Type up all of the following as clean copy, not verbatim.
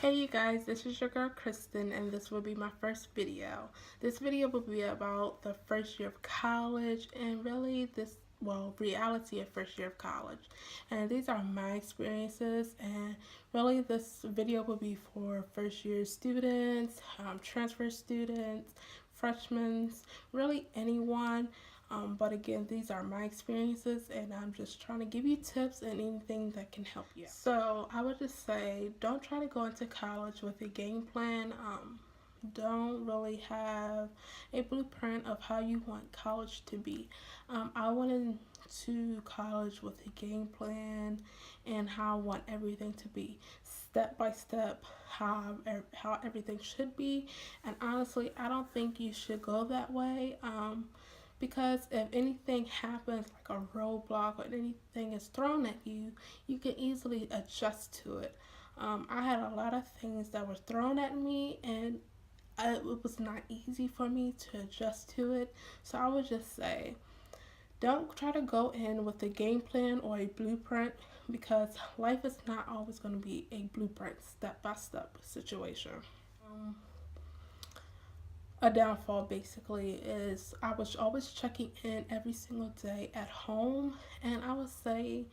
Hey you guys, this is your girl Kristen and this will be my first video. This video will be about the first year of college and really reality of first year of college. And these are my experiences, and really this video will be for first year students, transfer students, freshmen, really anyone. But again, these are my experiences, and I'm just trying to give you tips and anything that can help you. So I would just say, don't try to go into college with a game plan. Don't really have a blueprint of how you want college to be. I went into college with a game plan and how I want everything to be, step by step, how everything should be. And honestly, I don't think you should go that way. Because if anything happens, like a roadblock or anything is thrown at you, you can easily adjust to it. I had a lot of things that were thrown at me, and it was not easy for me to adjust to it. So I would just say, don't try to go in with a game plan or a blueprint, because life is not always going to be a blueprint, step by step situation. Um, a downfall basically is I was always checking in every single day at home, and I would say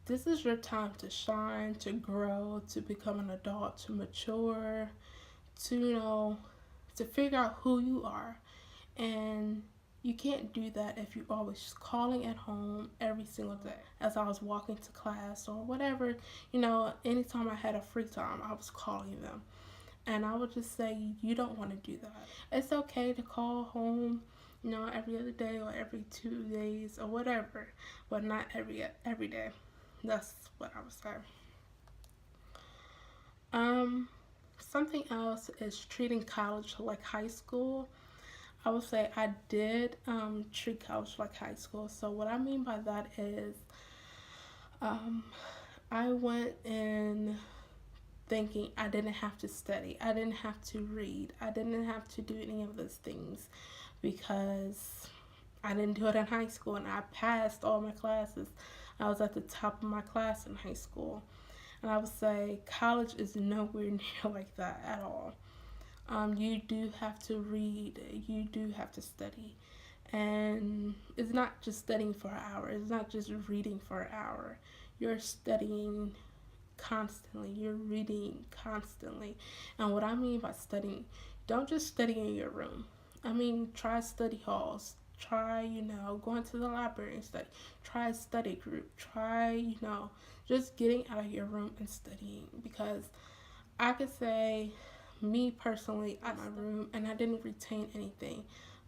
this is your time to shine, to grow, to become an adult, to mature, to to figure out who you are. And you can't do that if you're always calling at home every single day. As I was walking to class or whatever, anytime I had a free time, I was calling them. And I would just say, you don't want to do that. It's okay to call home, every other day or every 2 days or whatever, but not every day. That's what I would say. Um, Something else is treating college like high school. I would say I did treat college like high school. So what I mean by that is, um, I went in thinking I didn't have to study, I didn't have to read, I didn't have to do any of those things because I didn't do it in high school, and I passed all my classes. I was at the top of my class in high school. And I would say college is nowhere near like that at all. You do have to read, you do have to study. And it's not just studying for an hour, it's not just reading for an hour. You're studying constantly, you're reading constantly. And what I mean by studying, don't just study in your room. I mean, try study halls. Try, going to the library and study. Try a study group. Try, just getting out of your room and studying. Because I could say, me personally, at my room, and I didn't retain anything.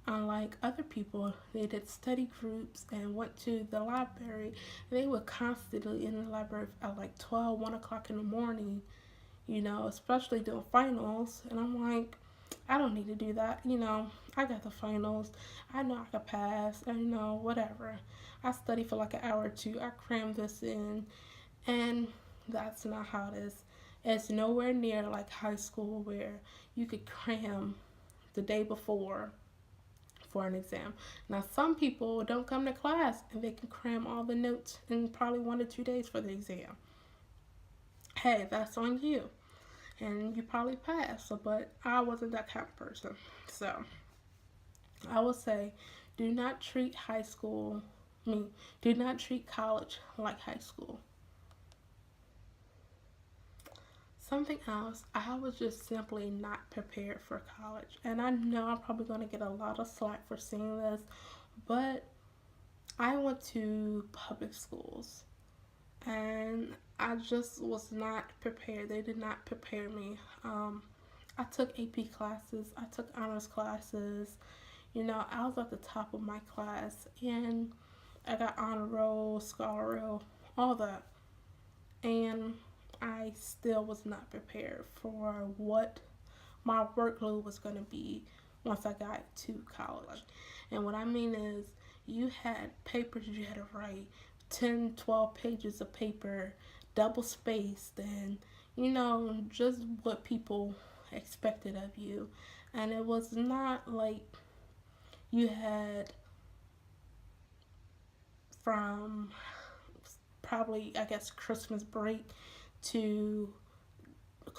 Unlike other people, they did study groups and went to the library. They were constantly in the library at like 12, 1 o'clock in the morning, especially doing finals. And I'm like, I don't need to do that. I got the finals. I know I could pass. And, whatever. I study for like an hour or two. I cram this in. And that's not how it is. It's nowhere near like high school where you could cram the day before for an exam. Now, some people don't come to class and they can cram all the notes in probably 1 or 2 days for the exam. Hey, that's on you. And you probably pass, but I wasn't that kind of person. So, I will say, do not treat do not treat college like high school. Something else, I was just simply not prepared for college. And I know I'm probably going to get a lot of slack for saying this, but I went to public schools and I just was not prepared. They did not prepare me. I took AP classes, I took honors classes. I was at the top of my class, and I got honor roll, scholar roll, all that. And I still was not prepared for what my workload was going to be once I got to college. And what I mean is, you had papers you had to write, 10, 12 pages of paper, double spaced, and just what people expected of you. And it was not like you had from probably, I guess, Christmas break to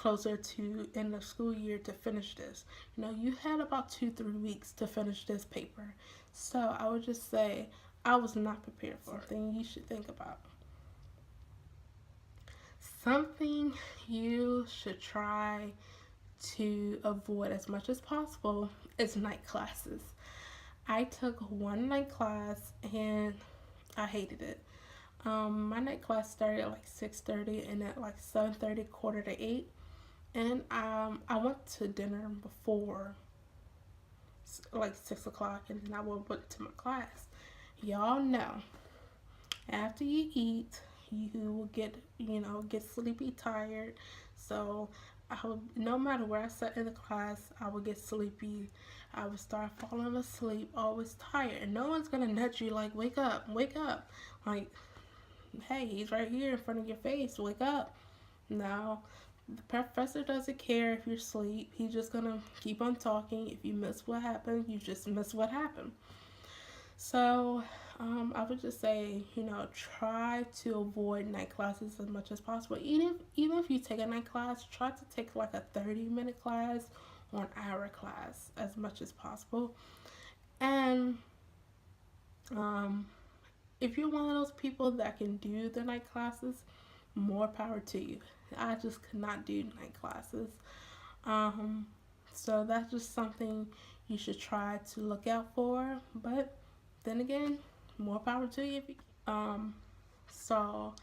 closer to end of school year to finish this. You know, you had about 2-3 weeks to finish this paper. So I would just say I was not prepared for something you should think about. Something you should try to avoid as much as possible is night classes. I took one night class and I hated it. My night class started at like 6:30 and at like 7:30, quarter to 8. And I went to dinner before like 6 o'clock, and then I went to my class. Y'all know, after you eat, you will get sleepy, tired. So no matter where I sat in the class, I would get sleepy. I would start falling asleep, always tired. And no one's gonna nudge you like, wake up, wake up. Like, hey, he's right here in front of your face, wake up. No, the professor doesn't care if you're asleep. He's just gonna keep on talking. If you miss what happened, you just miss what happened. So I would just say, try to avoid night classes as much as possible. Even if you take a night class, try to take like a 30-minute class or an hour class as much as possible. And if you're one of those people that can do the night classes, more power to you. I just could not do night classes. So that's just something you should try to look out for. But then again, more power to you. So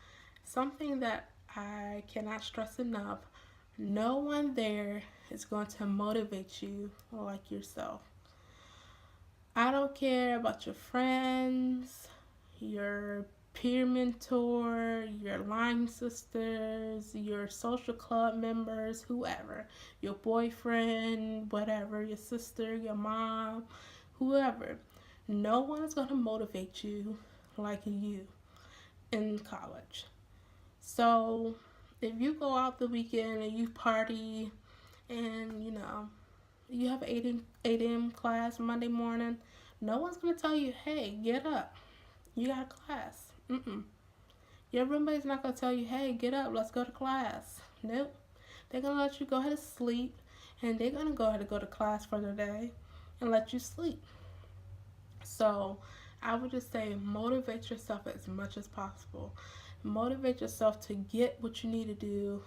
something that I cannot stress enough, no one there is going to motivate you like yourself. I don't care about your friends, your peer mentor, your line sisters, your social club members, whoever, your boyfriend, whatever, your sister, your mom, whoever. No one is going to motivate you like you in college. So if you go out the weekend and you party and you have 8 a.m. class Monday morning, no one's going to tell you, hey, get up, you got a class. Your roommate's not going to tell you, hey, get up, let's go to class. Nope. They're going to let you go ahead and sleep, and they're going to go ahead and go to class for the day and let you sleep. So I would just say motivate yourself as much as possible. Motivate yourself to get what you need to do.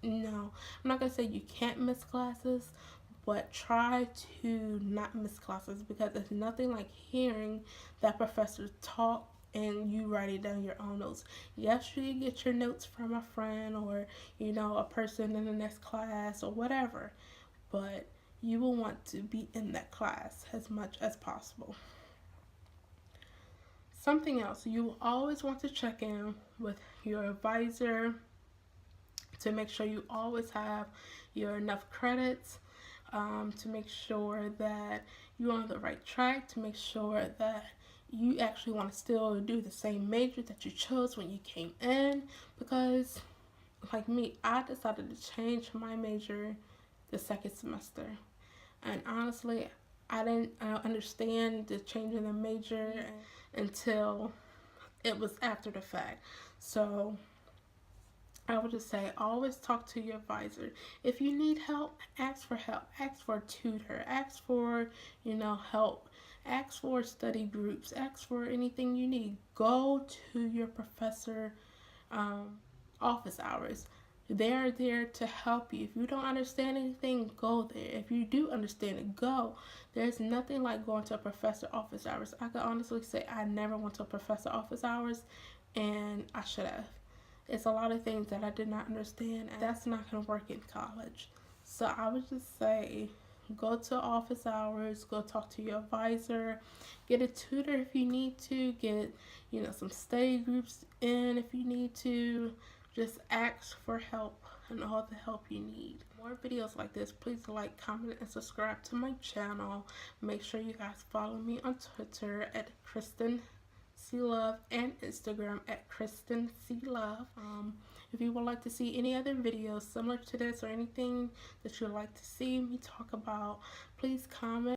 No, I'm not going to say you can't miss classes, but try to not miss classes, because there's nothing like hearing that professor talk and you writing down your own notes. Yes, you get your notes from a friend or a person in the next class or whatever, but you will want to be in that class as much as possible. Something else, you will always want to check in with your advisor to make sure you always have your enough credits, to make sure that you're on the right track, to make sure that you actually want to still do the same major that you chose when you came in. Because like me, I decided to change my major the second semester, and honestly, I didn't understand the change in the major until it was after the fact. So I would just say always talk to your advisor. If you need help, ask for help. Ask for a tutor. Ask for, help. Ask for study groups. Ask for anything you need. Go to your professor office hours. They're there to help you. If you don't understand anything, go there. If you do understand it, go. There's nothing like going to a professor office hours. I can honestly say I never went to a professor office hours, and I should have. It's a lot of things that I did not understand, and that's not going to work in college. So I would just say go to office hours, go talk to your advisor, get a tutor if you need to, get some study groups in if you need to. Just ask for help and all the help you need. More videos like this, please like, comment, and subscribe to my channel. Make sure you guys follow me on Twitter at Kristen C. Love and Instagram at Kristen C. Love. If you would like to see any other videos similar to this or anything that you would like to see me talk about, please comment.